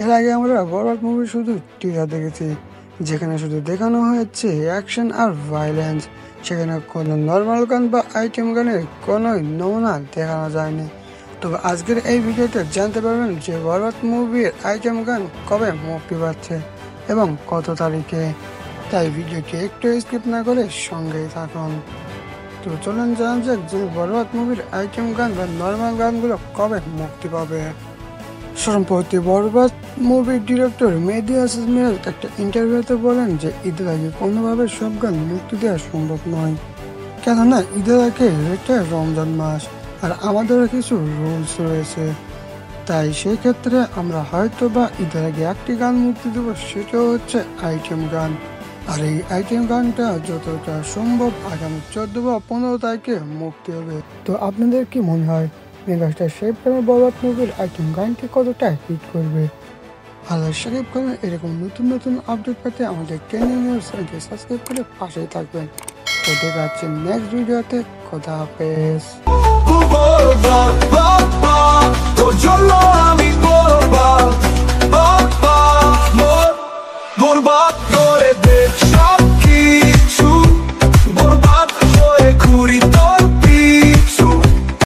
এর আগে আমরা বরবাদ মুভি শুধু টিজার দেখেছি, যেখানে শুধু দেখানো হয়েছে অ্যাকশন আর ভায়োলেন্স। সেখানে কোনো নর্মাল গান বা আইটেম গানের কোনো নমুনা দেখানো যায়নি। তবে আজকের এই ভিডিওতে জানতে পারবেন যে বরবাদ মুভির আইটেম গান কবে মুক্তি পাচ্ছে এবং কত তারিখে। তাই ভিডিওটি একটু স্কিপ না করে সঙ্গেই থাকুন। তো চলুন জানা যাক যে বরবাদ মুভির আইটেম গান বা নর্মাল গানগুলো কবে মুক্তি পাবে। সম্প্রতি বরবাদ মুভির ডিরেক্টর মেহেদী হাসান মিরাজ একটা ইন্টারভিউতে বলেন যে ঈদের আগে কোনোভাবে সব গান মুক্তি দেওয়া সম্ভব নয়, কেননা ঈদের আগে এটা রমজান মাস আর আমাদেরও কিছু রুলস রয়েছে। তাই সেই ক্ষেত্রে আমরা হয়তো বা ঈদের আগে একটি গান মুক্তি দেব, সেটাও হচ্ছে আইটেম গান। আর এই আইটেম গানটা যতটা সম্ভব আগামী 14 বা 15 তারিখে মুক্তি হবে। তো আপনাদের কি মনে হয় মেগাস্টার শাকিব খানের বরবাদ মুভির আইটেম গানটি কতটা হিট করবে? আর শাকিব খানের এরকম নতুন নতুন আপডেট পেতে আমাদের ট্রেন্ডিং নিউজ চ্যানেলটি সাবস্ক্রাইব করে পাশেই থাকবেন। তো দেখা যাচ্ছে নেক্সট ভিডিওতে। খোদা হাফেজ।